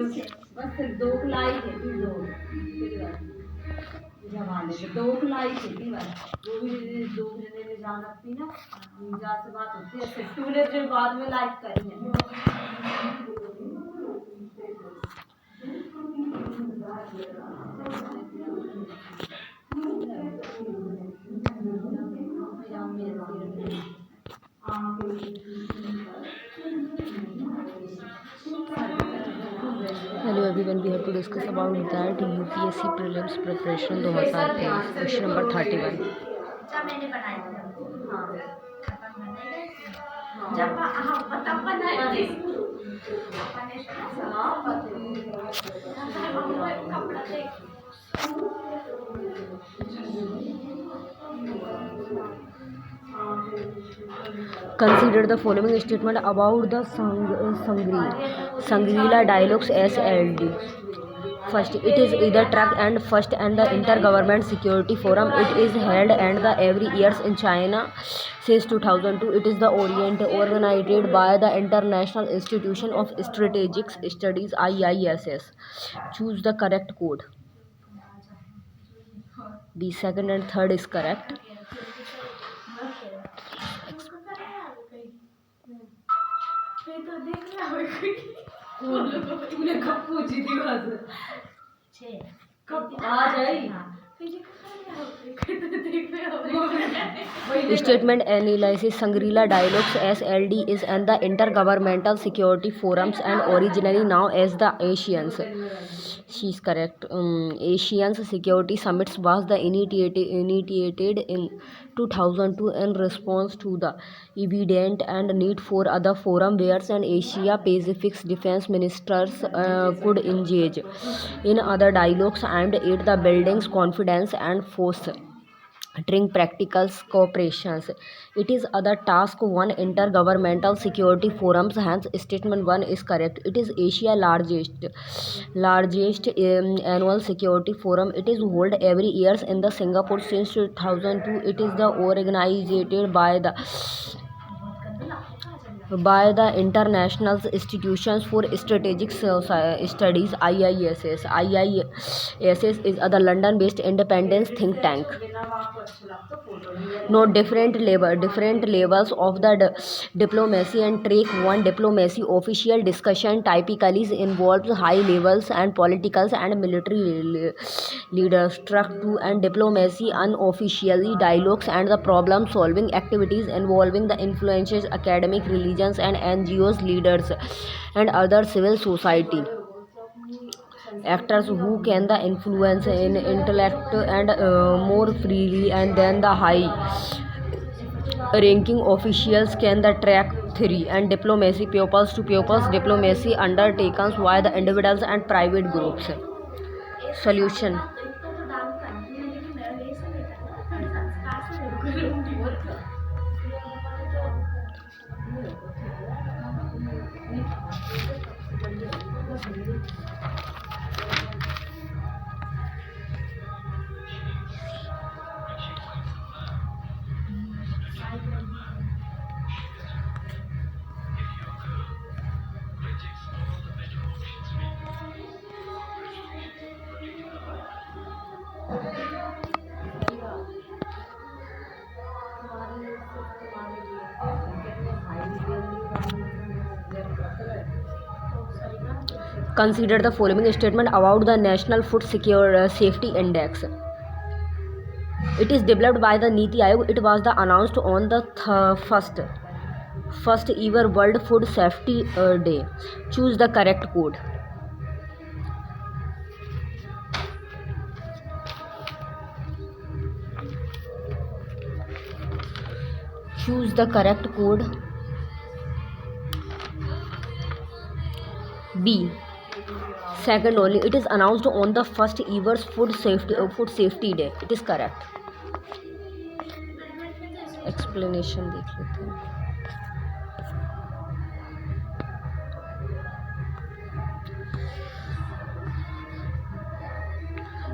बस सिर्फ दो कलाई थे थी दो जवान है दो कलाई थे थी बस वो भी दो जने ने जान रखती ना जा से बात होती है फिर तूने फिर बाद में लाइक करी है hello everyone, we have to discuss about that UPSC prelims preparation 2023 question number 31। मैंने बनाई जब तब बनाई थी कपड़ा देख Consider the following statement about the Shangri-La Dialogues SLD. First, it is either track and first and the Intergovernment Security Forum. It is held and the every years in China since 2002. It is the organized by the International Institution of Strategic Studies IISS. Choose the correct code. The second and third is correct. Statement analysis. Shangri-La Dialogues SLD is and the Intergovernmental Security Forums and originally known as the ASEANS. She is correct. ASEANS Security Summits was the initiated in 2002 in response to the evident and need for other forum where an Asia Pacific's defense ministers could engage in other dialogues aimed at the building's confidence and fostering practical cooperations. It is other task one intergovernmental security forums. Hence, statement one is correct. It is Asia largest annual security forum. It is held every year in the Singapore since 2002. It is the organized by the International Institutions for Strategic Studies IISS. IISS is a London-based independent think tank. Note different levels of the diplomacy and track one. Diplomacy official discussion typically involves high levels and political and military leaders. Track two and diplomacy unofficially dialogues and the problem solving activities involving the influences academic religions and NGOs leaders and other civil society actors who can the influence in intellect and more freely and then the high ranking officials can the track 3 and diplomacy pupils to pupils diplomacy undertaken by the individuals and private groups. Solution. Consider the following statement about the National Food Safety Index. It is developed by the Niti Aayog. It was announced on the first ever World Food Safety Day. Choose the correct code. Choose the correct code. B. Second only. It is announced on the first ever Food Safety Day. It is correct. Explanation देख लेते हैं.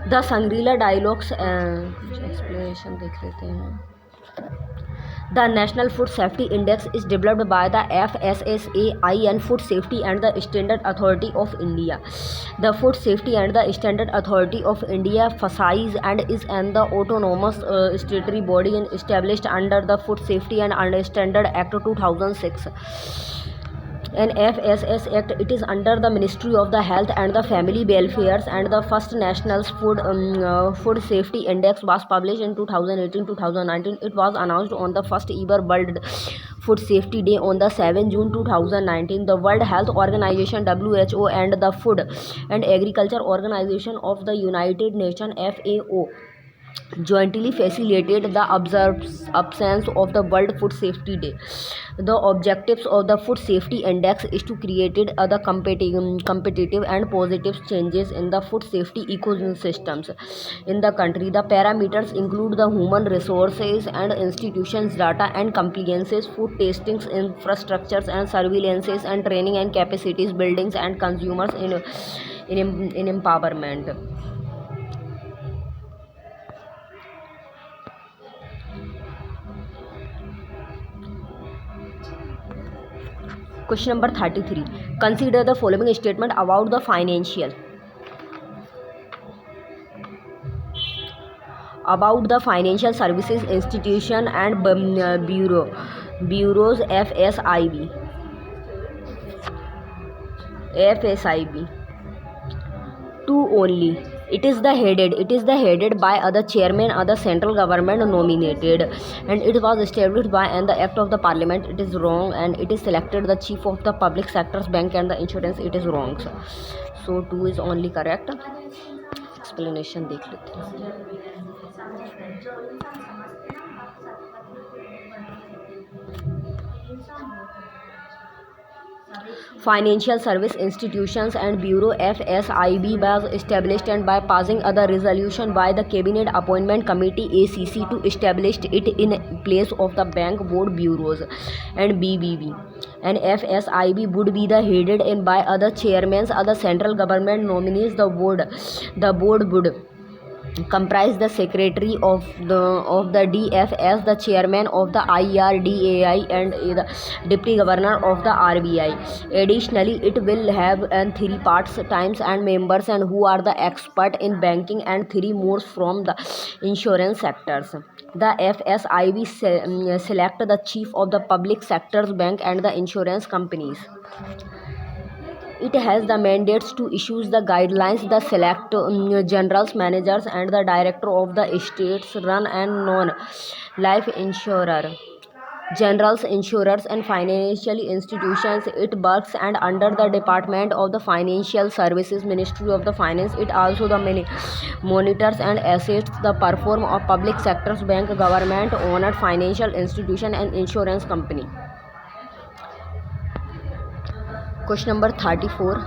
The Shangri-La Dialogues explanation देख लेते हैं. The National Food Safety Index is developed by the FSSAI and Food Safety and the Standard Authority of India. The Food Safety and the Standard Authority of India (FSSAI) and is an the autonomous statutory body and established under the Food Safety and Standard Act 2006. An FSS Act. It is under the Ministry of the Health and the Family Welfare, and the first National Food Safety Index was published in 2018-2019. It was announced on the first ever World Food Safety Day on the 7 June 2019. The World Health Organization (WHO) and the Food and Agriculture Organization of the United Nations (FAO) jointly facilitated the absence of the World Food Safety Day. The objectives of the Food Safety Index is to create the competitive and positive changes in the food safety ecosystems in the country. The parameters include the human resources and institutions data and compliances, food tastings, infrastructures and surveillances, and training and capacities buildings, and consumers in empowerment. Question number 33. Consider the following statement about the financial services institution and bureaus FSIB. Two only. It is headed by other chairman other central government nominated, and it was established by and the act of the parliament. It is wrong, and it is selected the chief of the public sectors bank and the insurance. It is wrong. So 2 is only correct. Explanation देख लेते हैं. Financial Service Institutions and Bureau FSIB was established and by passing other resolution by the Cabinet Appointment Committee ACC to establish it in place of the bank board bureaus and BBB. And FSIB would be the headed and by other chairmen other central government nominees. The board would comprise the secretary of the DFS, the chairman of the IRDAI, and the deputy governor of the RBI. Additionally, it will have 3 parts times and members and who are the expert in banking and 3 more from the insurance sectors. The FSIB select the chief of the public sectors bank and the insurance companies. It has the mandates to issue the guidelines, the select generals, managers, and the director of the estates, run and non-life insurer, generals, insurers, and financial institutions. It works and under the Department of the Financial Services, Ministry of the Finance. It also the monitors and assists the perform of public sectors bank, government-owned financial institution, and insurance company. Question number 34.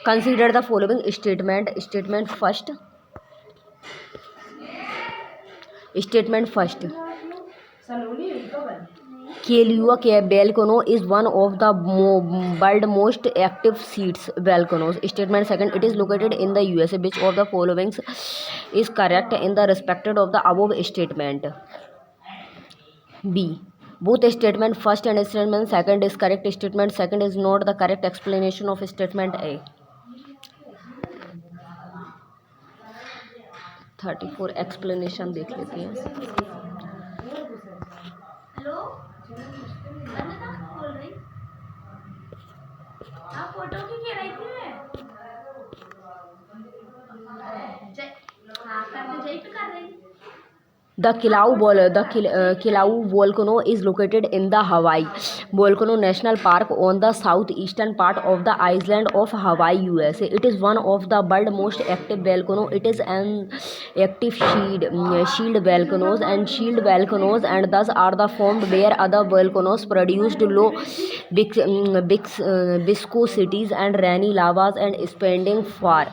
Consider the following statement. Statement first. Kailua volcano is one of the world's most active seeds volcanoes. Statement second. It is located in the USA. Which of the following is correct in the respect of the above statement? B. Both statement first and statement second is correct. Statement second is not the correct explanation of statement A. 34 explanation देख लेते हैं. Hello वंदना बोल रही. आप photo की कह रही थी मैं. हाँ करते जय पे कर रही. The Kilau volcano is located in the Hawaii Volcano National Park on the southeastern part of the island of Hawaii, USA. It is one of the world's most active volcano. It is an active shield volcanoes and thus are the formed where other volcanoes produced low viscosities and rainy lavas and expanding far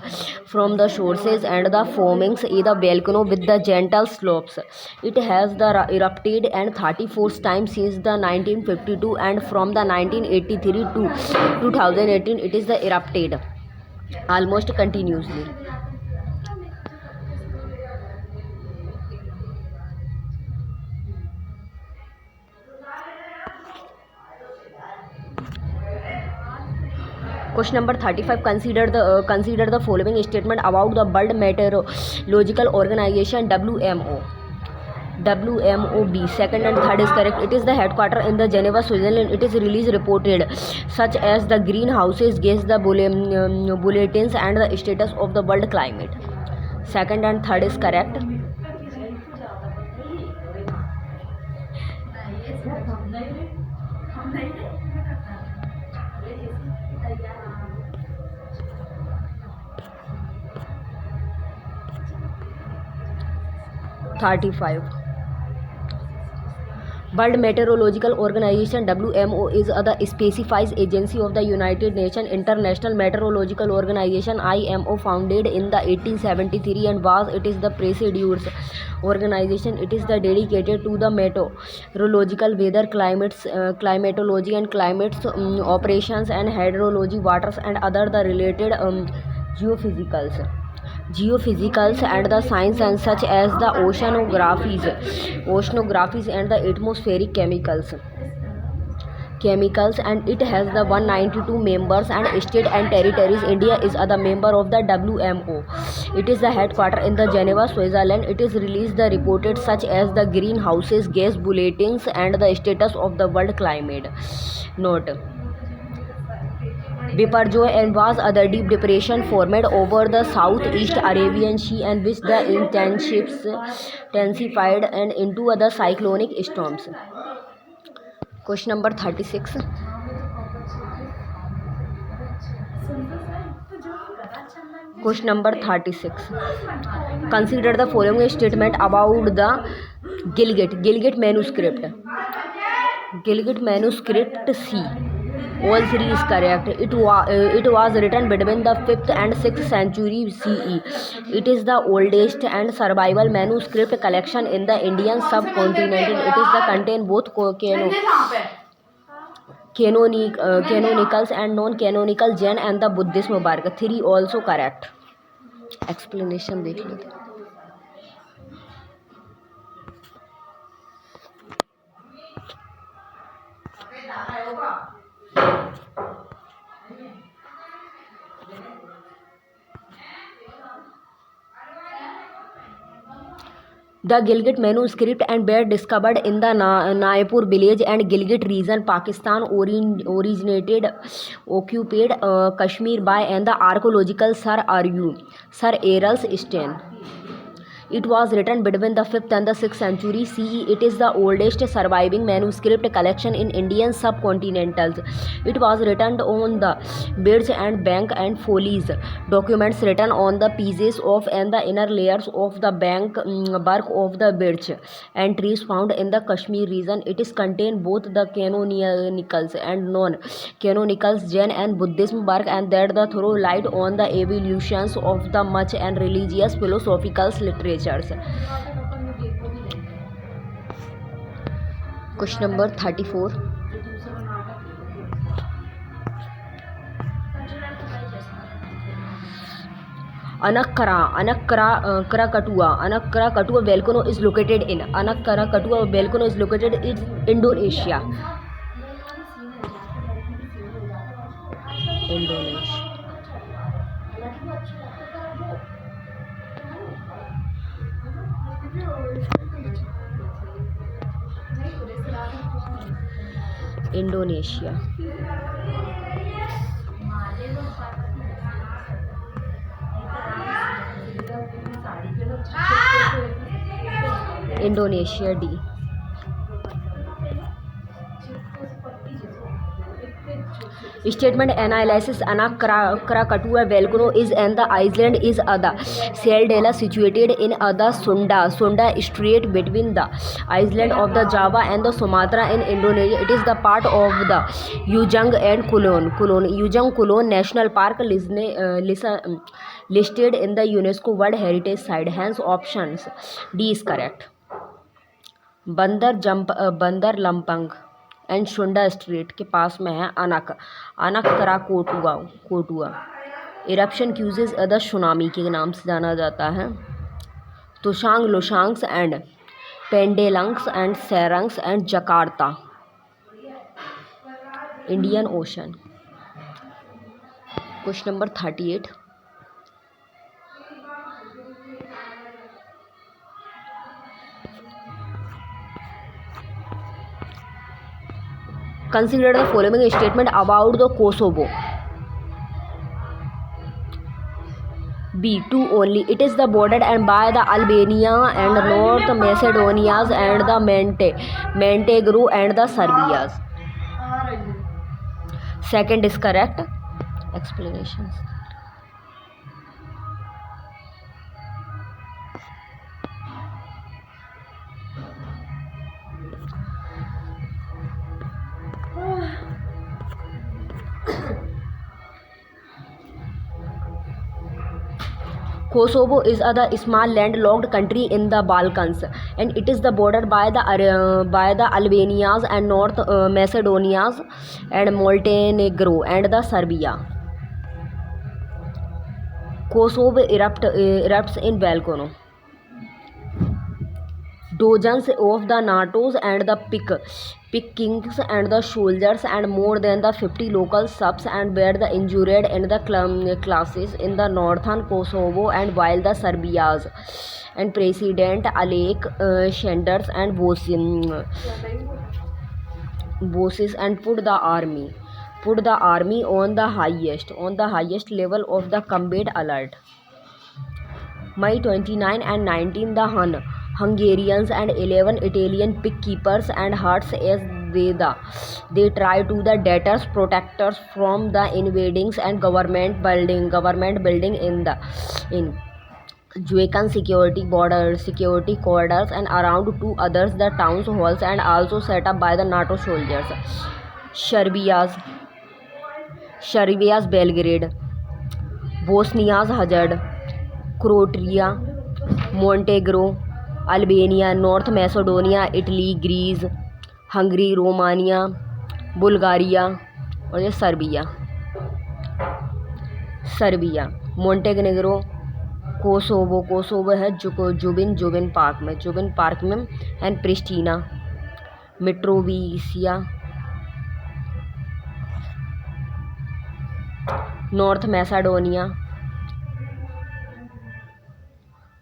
from the sources and the formings is the volcano with the gentle slopes. It has erupted and 34 times since the 1952 and from the 1983 to 2018 it is the erupted almost continuously. Question number 35. Consider the following statement about the World Meteorological Organization WMO. WMOB. Second and third is correct. It is the headquarter in the Geneva, Switzerland. It is release reported such as the greenhouses gas, the bulletins, and the status of the world climate. Second and third is correct. World Meteorological Organization WMO is the specified agency of the United Nations. International Meteorological Organization IMO founded in the 1873 and it is the prestigious organization. It is the dedicated to the meteorological weather, climatology and climate operations and hydrology, waters and other the related geophysicals and the science and such as the oceanographies and the atmospheric chemicals, and it has the 192 members and state and territories. India is the member of the WMO. It is the headquarter in the Geneva, Switzerland. It is released the reported such as the greenhouses gas bulletins and the status of the world climate. Note: Biparjoy and was other deep depression formed over the southeast Arabian Sea and which the intensified and into other cyclonic storms. Question number 36. Question number 36. Consider the following statement about the Gilgit manuscript. Gilgit manuscript C. All three is correct. It was written between the 5th and 6th century CE. It is the oldest and survival manuscript collection in the Indian subcontinent. It is the contain both canonicals and non-canonical Jain and the Buddhism work. 3 also correct. Explanation देख लेते हैं. The Gilgit manuscript and were discovered in the Naipur village and Gilgit region, Pakistan. Originated occupied Kashmir by and the archaeological Sir Errol Stein. It was written between the 5th and the 6th century CE. It is the oldest surviving manuscript collection in Indian subcontinent. It was written on the birch and bank and folies. Documents written on the pieces of and the inner layers of the bark of the birch and trees found in the Kashmir region. It is contain both the canonicals and non-canonicals Jain and Buddhism work and that the throw light on the evolutions of the much and religious philosophical literature. Question number 34. Anakara volcano is located in Indonesia. Indonesia. Indonesia D. Statement analysis. Anak Krakatoa volcano is and the island is Ada Seldela situated in Ada Sunda Strait between the island of the Java and the Sumatra in Indonesia. It is the part of the Ujung and Kulon National Park listed in the UNESCO World Heritage Site. Hence options D is correct. Bandar Lampang and Sunda Strait के पास में है Anak Krakatoa. Eruption causes other tsunami के नाम से जाना जाता है. तुशांग लोशांग्स एंड पेंडेलंग्स एंड सेरंग्स and Jakarta. Indian Ocean. Question number 38. Consider the following statement about the Kosovo. B. Two only. It is the bordered and by the Albania and North Macedonias and the Montenegro and the Serbias. Second is correct. Explanations. Kosovo is a small landlocked country in the Balkans, and it is the bordered by the Albanias and North Macedonias and Montenegro and the Serbia. Kosovo erupts in volcano. Dozens of the NATOs and the pickings and the soldiers and more than the 50 local subs and were the injured in the clashes in the northern Kosovo, and while the Serbia's and President Alek Sanders and bosses and put the army on the highest level of the combat alert. May 29 and 19 the Hungarians and 11 Italian pickkeepers and huts as they try to the debtors protectors from the invadings and government building in Juekan security corridors and around two others the town halls and also set up by the NATO soldiers. Serbia's Belgrade, Bosnia's Hazard, Croatia, Montenegro, Albania, North Macedonia, Italy, Greece, Hungary, Romania, Bulgaria और ये Serbia, Montenegro, Kosovo है जुबिन पार्क में and Pristina, Mitrovica, North Macedonia.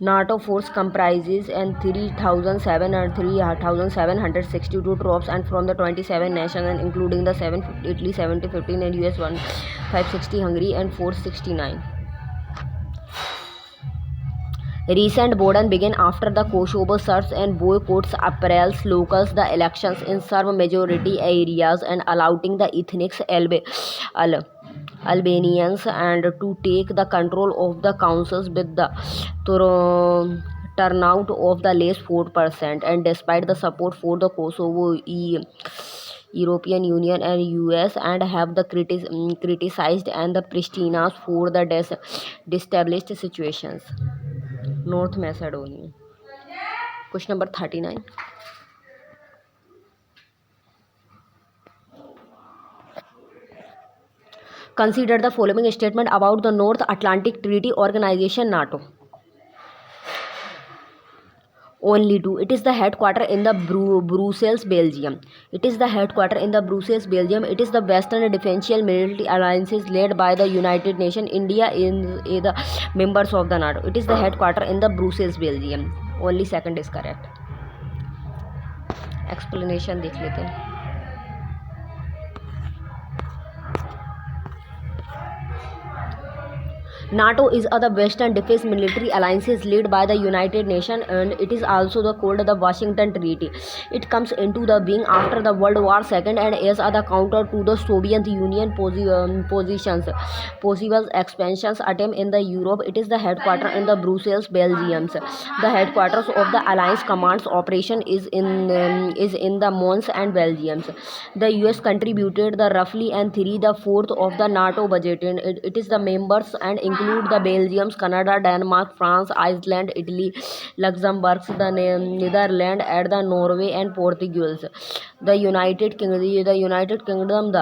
NATO force comprises and 3,762 troops and from the 27 nations and including the 750 Italy, 715 and US 560 Hungary and 469. Recent Boden began after the Kosovo Serbs and boycotts April's locals the elections in Serb majority areas and allowing the ethnic Albanians and to take the control of the councils with the turnout of the less 4%, and despite the support for the Kosovo, European Union and US and have the criticized and the Pristinas for the destabilized situations. North Macedonia. Question number 39. Consider the following statement about the North Atlantic Treaty Organization NATO. Only two. It is the headquarters in the Brussels, Belgium. It is the Western Defensive Military Alliances led by the United Nations. India is the members of the NATO. It is the headquarters in the Brussels, Belgium. Only second is correct. Explanation देख लेते हैं. NATO is the Western Defense Military Alliances led by the United Nations, and it is also called the Washington Treaty. It comes into the being after the World War II and is the counter to the Soviet Union possible expansions attempt in the Europe. It is the headquarters in the Brussels, Belgium. The headquarters of the Alliance Command's operation is in the Mons and Belgium. The US contributed the roughly and 3/4 of the NATO budget. It is the members and include the Belgium, Canada, Denmark, France, Iceland, Italy, Luxembourg, the Netherlands, and the Norway and Portugal. The United Kingdom,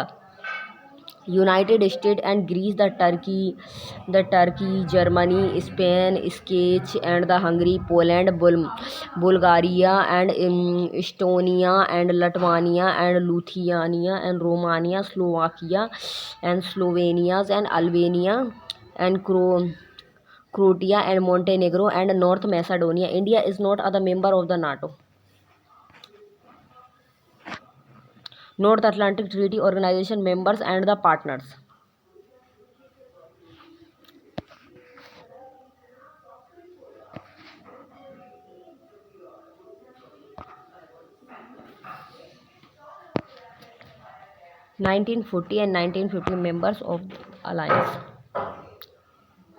United States and Greece, the Turkey, Germany, Spain, Czech and the Hungary, Poland, Bulgaria and Estonia and Latvia and Lithuania and Romania, Slovakia and Slovenia and Albania and Croatia and Montenegro and North Macedonia. India is not a member of the NATO. North Atlantic Treaty Organization members and the partners. (1940) and 1950 members of the alliance.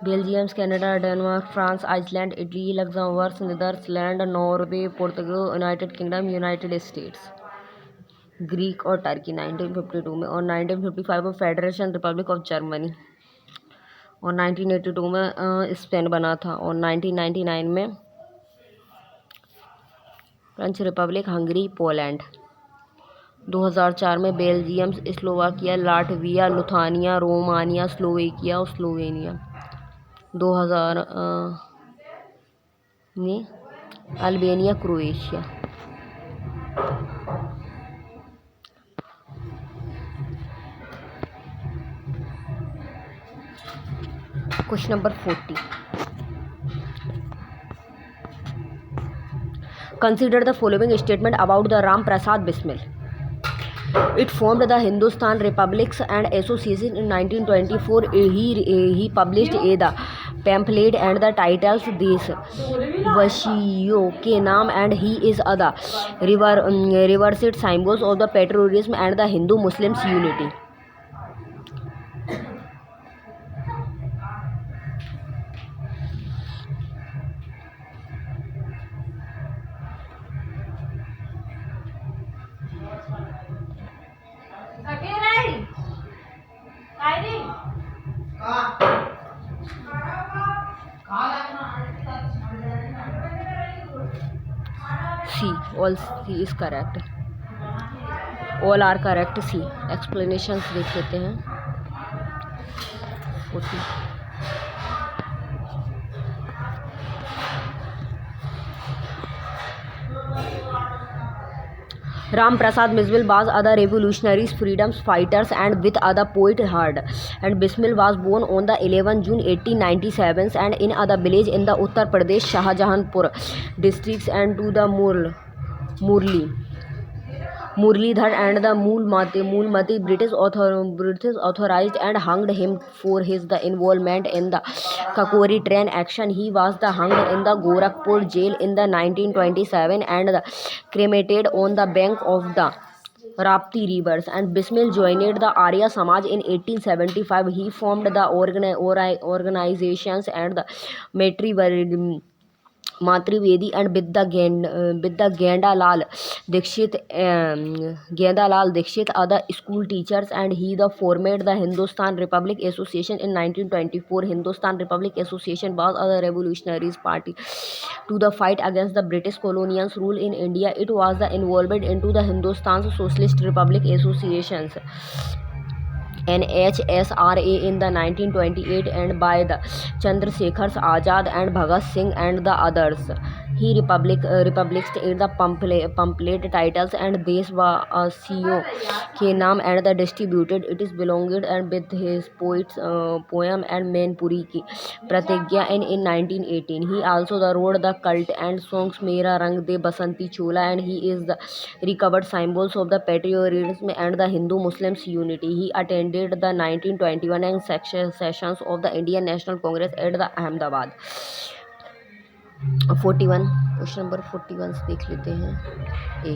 Belgium, Canada, Denmark, France, Iceland, Italy, Luxembourg, Netherlands, Norway, Portugal, United Kingdom, United States. Greek और Turkey 1952 में, और 1955 में federation Republic of Germany, और 1982 में Spain बना था, और 1999 में फ्रेंच रिपब्लिक, हंगरी, पोलैंड। 2004 में Belgium, Slovakia, Latvia, Lithuania, Romania, Slovakia और स्लोवेनिया। 2000 में Albania, Croatia. Question number 40. Consider the following statement about the Ram Prasad Bismil. It formed the Hindustan Republics and Association in 1924. He published the pamphlet and the titles Desh Vashiyon ke Naam, and he is the reversed symbols of the patriotism and the Hindu-Muslims unity. C. All C is correct. All are correct. C. Explanations देख लेते हैं. 40. Ram Prasad Bismil was other revolutionaries, freedom fighters, and with other poet hard. And Bismil was born on the 11th June 1897 and in other village in the Uttar Pradesh Shahjahanpur districts and to the Murlidhar and the Moolmati British authorized and hanged him for his the involvement in the Kakori train action. He was the hanged in the Gorakhpur jail in the 1927 and the cremated on the bank of the Rapti rivers. And Bismil joined the Arya Samaj in 1875. He formed the organizations and the Matrivedi and Vidya Gendalal Dikshit other school teachers, and he formed the Hindustan Republic Association in 1924. Hindustan Republic Association was a revolutionary party to the fight against the British colonial rule in India. It was involved into the Hindustan Socialist Republic Associations NHSRA in the 1928 and by the Chandrasekhar Azad and Bhagat Singh and the others. He published in the pamphlet titles and Desh Vashiyon ke Naam and the distributed it is belonged and with his poem and Mainpuri ki Pratigya in 1918. He also wrote the cult and songs Mera Rang De Basanti Chola, and he is the recovered symbols of the patriotism and the Hindu-Muslims unity. He attended the 1921 sessions of the Indian National Congress at the Ahmedabad. 41 question number 41 देख लेते हैं. ए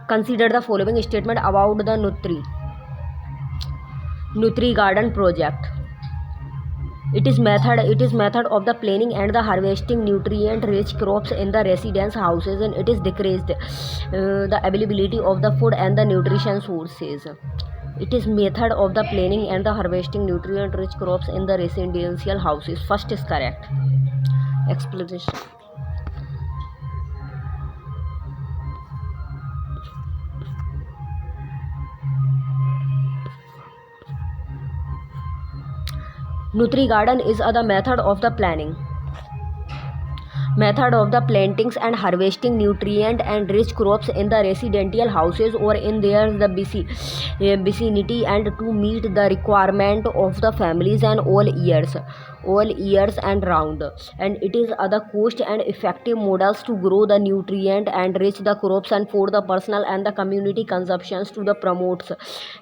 Consider the following statement about the Nutri Garden project. It is method of the planting and the harvesting nutrient-rich crops in the residence houses, and it is decreased the availability of the food and the nutrition sources. It is method of the planting and the harvesting nutrient-rich crops in the residential houses. First is correct. Explanation. Nutri garden is the method of the plantings and harvesting nutrient and rich crops in the residential houses or in their vicinity, and to meet the requirement of the families and all years and round, and it is the cost and effective models to grow the nutrient and rich the crops and for the personal and the community consumptions to the promotes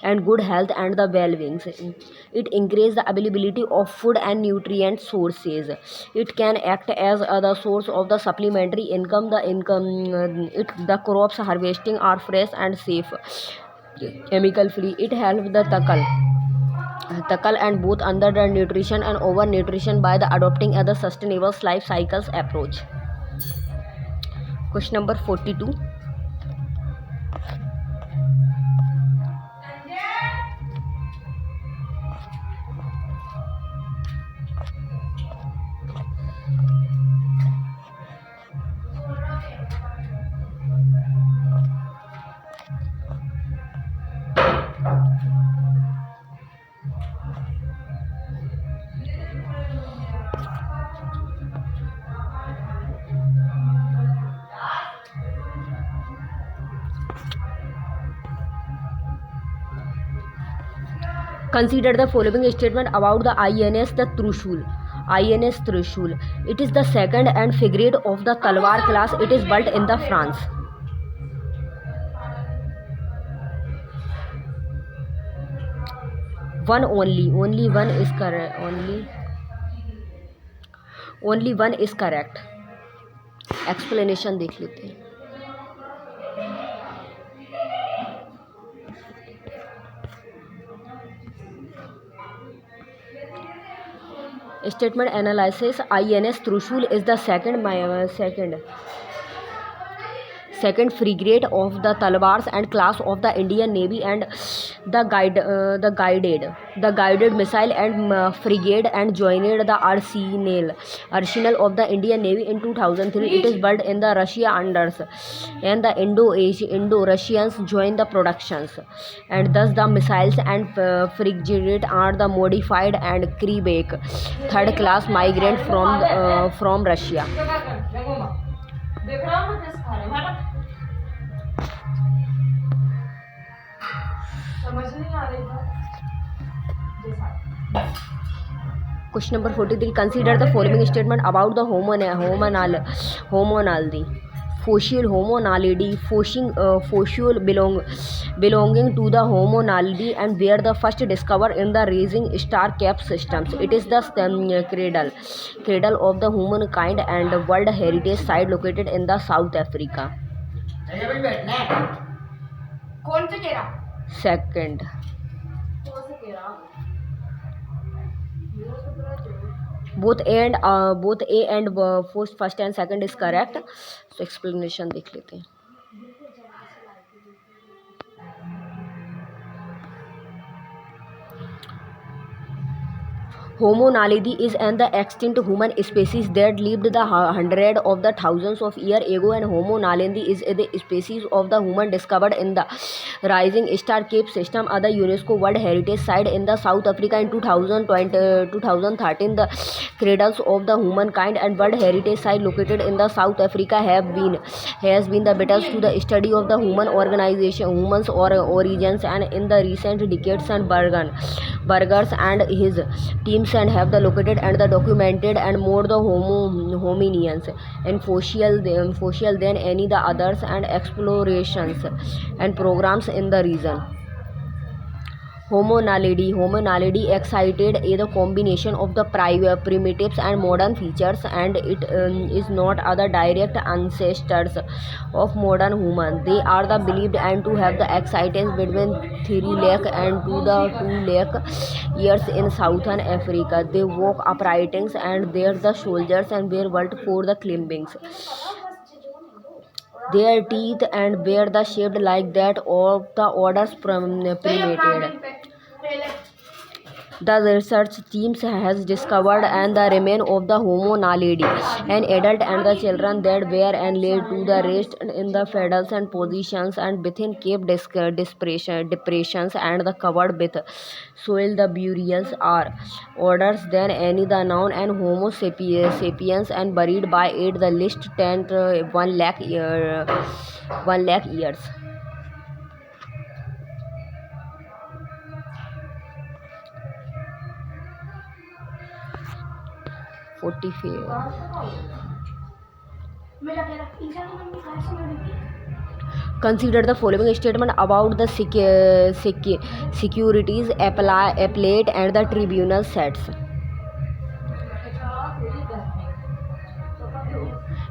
and good health and the well-being. It increases the availability of food and nutrient sources. It can act as the source of the supplementary income. The crops harvesting are fresh and safe, chemical free. It helps the tackle and both under the nutrition and overnutrition by the adopting a the sustainable life cycles approach. Question number 42. Consider the following statement about the INS Trishul. INS Trishul. It is the second and frigate of the Talwar class. It is built in the France. Only one is correct. Only one is correct. Explanation देख लेते हैं. Statement analysis. INS Trishul is the second frigate of the Talwars and class of the Indian Navy, and the guided missile and frigate, and joined the arsenal of the Indian Navy in 2003. It is built in the Russia unders, and the Indo-Russians joined the productions, and thus the missiles and frigate are the modified and Kreebek third class migrant from Russia. Question number 43. Consider the following statement about the homonality. Fossil homonality. Fossil belonging to the homonality, and where the first discovered in the rising star cap systems. It is the cradle of the humankind and World Heritage Site located in the South Africa. Second. Both A and first and second is correct. So explanation देख लेते हैं. Homo naledi is an extinct human species that lived the hundreds of the thousands of years ago, and Homo naledi is a species of the human discovered in the Rising Star Cave system, the UNESCO World Heritage Site in the South Africa in 2013. The cradles of the humankind and World Heritage Site located in the South Africa has been the battles to the study of the human's origins, and in the recent decades, and Burgers and his teams and have the located and the documented and more the hominians and fossil than any the others, and explorations and programs in the region. Homo naledi excited is the combination of the primitives and modern features, and it is not other direct ancestors of modern human. They are the believed and to have the excitance between 3 lakh and 2 lakh years in southern Africa. They walk uprightings, and they the soldiers and were built for the climbings. Their teeth and were the shaped like that of the orders primated. The research teams has discovered and the remain of the Homo naledi, an adult and the children that were and laid to the rest in the fetal and positions and within cave depressions and the covered with soil. The burials are older than any the known and Homo sapiens and buried by it the list 1 lakh 1 lakh years. Consider the following statement about the securities appellate and the tribunal sets.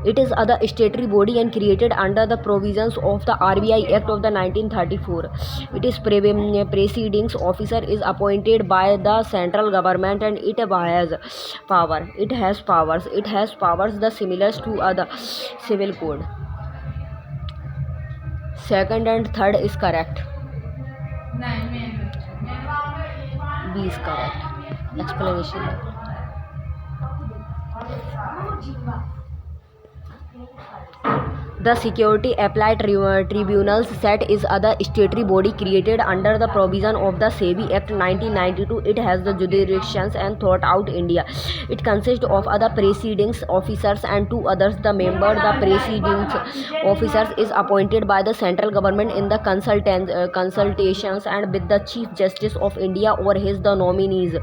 It is other statutory body and created under the provisions of the RBI Act of the 1934. It is proceedings officer is appointed by the central government and it has power. It has powers the similar to other civil code. Second and third is correct. B is correct. Explanation. The Security Applied Tribunals set is other statutory body created under the provision of the SEBI Act 1992. It has the jurisdictions and throughout India. It consists of other proceedings officers and two others. The member the proceedings officers is appointed by the central government in the consultations and with the Chief Justice of India or his the nominees,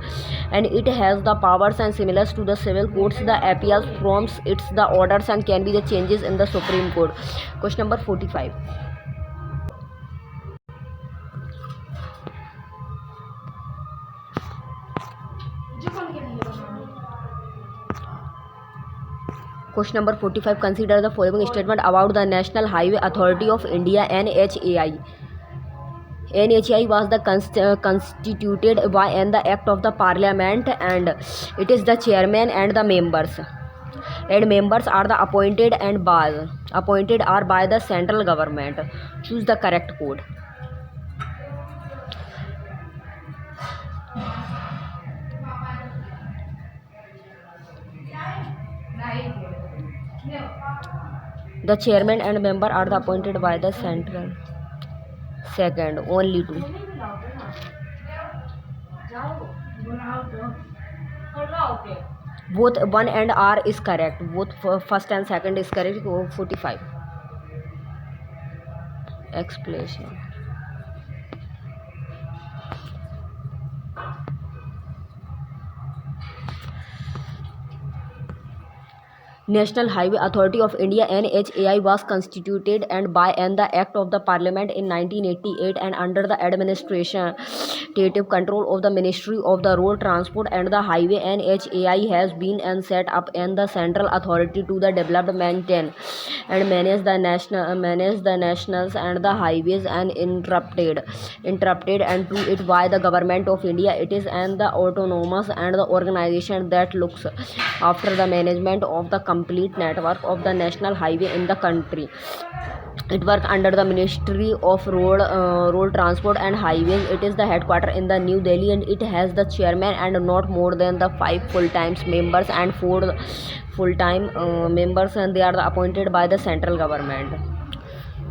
and it has the powers and similar to the civil courts. The appeals from its the orders and can be the changes in the Supreme Court. Question number 45. Question number 45. Consider the following statement about the National Highway Authority of India, NHAI. NHAI was the constituted by and the act of the Parliament, and it is the chairman and the members. And members are the appointed are by the central government. Choose the correct code. The chairman and member are the appointed by the central. Second, only two. Both 1 and R is correct. Both first and second is correct. 45. Explanation. National Highway Authority of India (NHAI) was constituted and by and the Act of the Parliament in 1988 and under the administrative control of the Ministry of the Road Transport and the Highway. NHAI has been and set up and the central authority to the develop, maintain and manage the nationals and the highways and interrupted and to it by the Government of India. It is and the autonomous and the organization that looks after the management of the complete network of the national highway in the country. It works under the Ministry of Road Transport and Highways. It is the headquarters in the New Delhi and it has the chairman and not more than the 5 full-time members and 4 full-time members, and they are the appointed by the central government.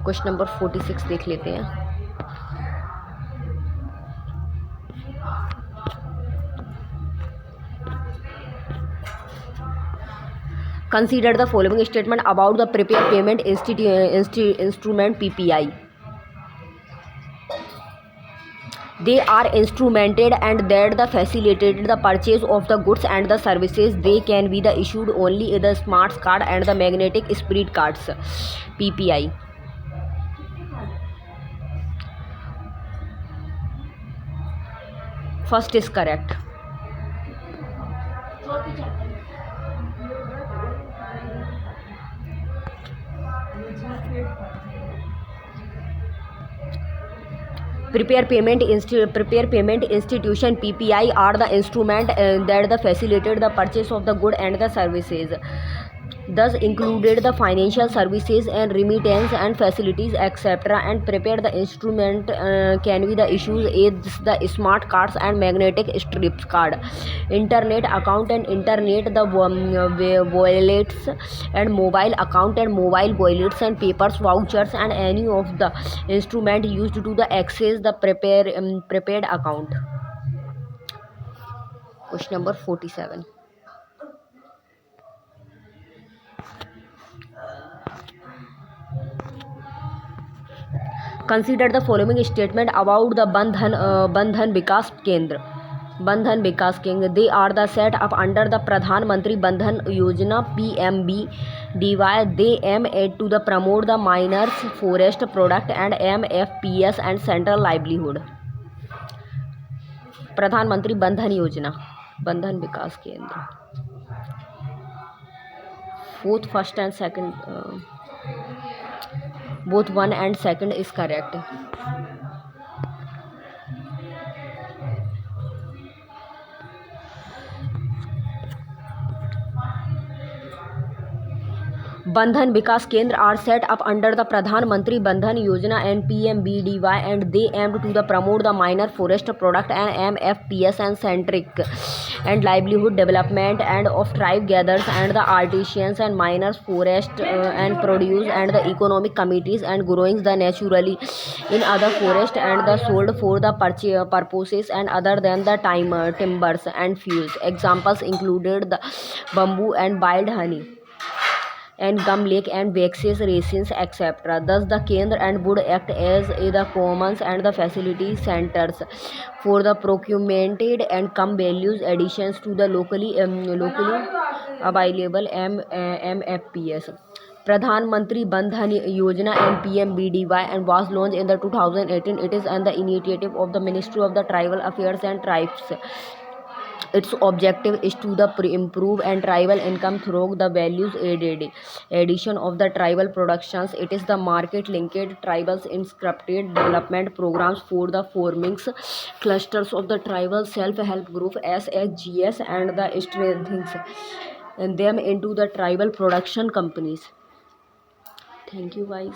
Question number 46 देख लेते हैं. Consider the following statement about the Prepaid Payment Instrument (PPI). They are instrumented and that the facilitated the purchase of the goods and the services. They can be the issued only the smart card and the magnetic spirit cards. PPI. First is correct. Prepaid Payment Institution (PPI) are the instrument that facilitate the purchase of the good and the services. thus included the financial services and remittance and facilities etc., and prepare the instrument can be the issues aids the smart cards and magnetic strips card, internet account and internet the wallets and mobile account and mobile wallets and papers vouchers and any of the instrument used to the access the prepared account. Question number 47. Consider the following statement about the Bandhan Vikas Kendra. Bandhan Vikas Kendra. They are the set up under the Pradhan Mantri Bandhan Yojana PMBDY. They aim at to the promote the miners forest product and MFPS and central livelihood. Pradhan Mantri Bandhan Yojana. Bandhan Vikas Kendra. Both first and second. Both one and second is correct. Bandhan Vikas Kendra are set up under the Pradhan Mantri Bandhan Yojana and PMBDY, and they aim to the promote the minor forest product and MFPS and centric and livelihood development and of tribe gatherers and the artisans and miners forest and produce and the economic committees and growing the naturally in other forest and the sold for the purposes and other than the timbers and fuels. Examples included the bamboo and wild honey and gum lake and waxes resins etc. Thus the Kendra and would act as the commons and the facility centers for the procurement and come values additions to the locally available MFPS. Pradhan Mantri Bandhan Yojana and PMBDY and was launched in the 2018. It is and the initiative of the Ministry of the Tribal Affairs and Tribes. Its objective is to improve and tribal income through the values addition of the tribal productions. It is the market linked tribals inscripted development programs for the forming clusters of the tribal self-help group SHGS and the strengthening them into the tribal production companies. Thank you guys.